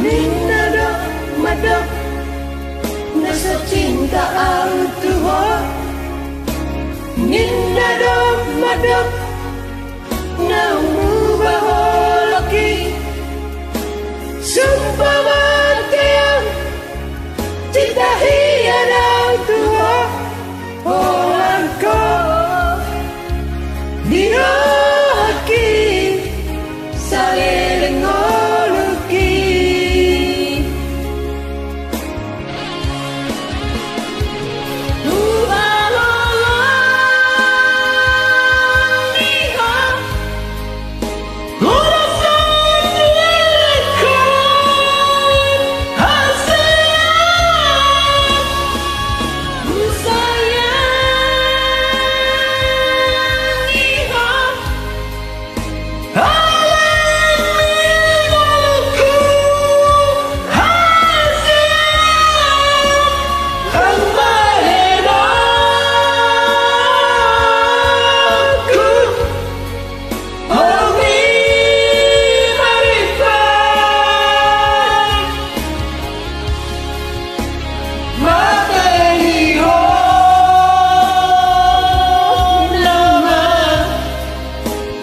Minada madap nasa cinta ang Tuhan. Minada madap na umubaholoki. Sumpah mati ang cinta hiyan ang Tuhan. Orang kau diraki saling ngoluki.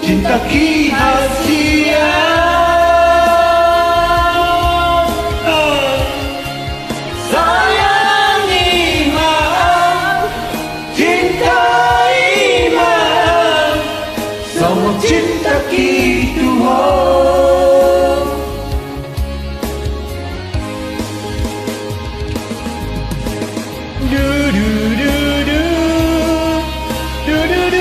Cinta kihasian sayangi maaf, cintai maaf, semua cinta Tuhan. Du du du du du du du.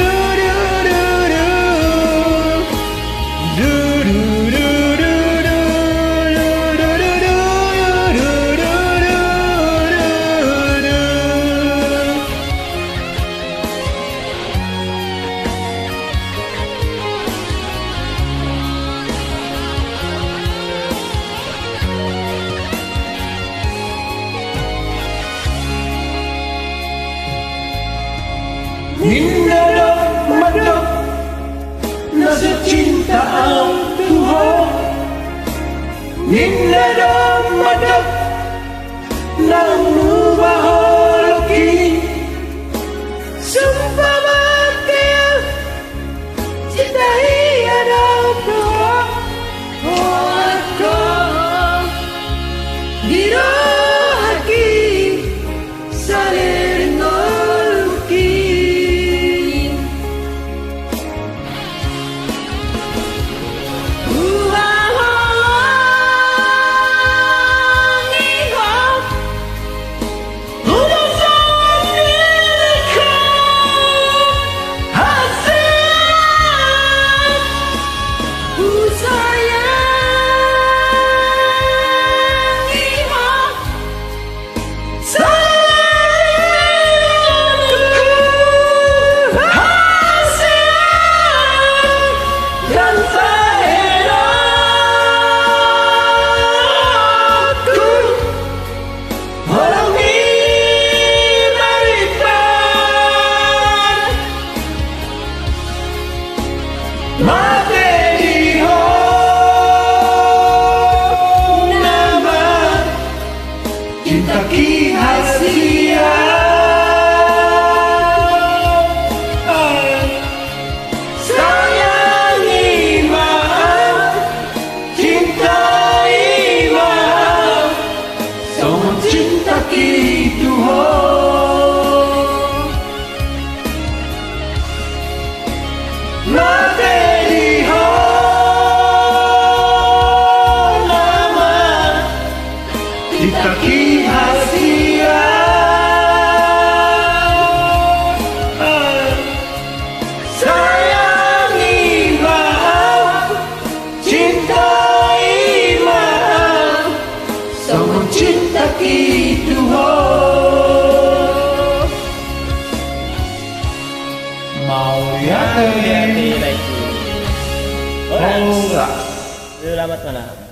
Minada madap nasa cinta ang Tuhan. Minada madap nang mubaholoki. Sumpah mati ang cinta hiyan ang Tuhan. Oh aku diraki saling ngoluki. Cinta kihasian sayangi maaf, cintai maaf, semua cinta Tuhan. Materi nama cinta kihasian sayangi maaf, cintai maaf, semua cinta Tuhan. Mau yang Hati-hati lagi. oh enggak. Selamat malam.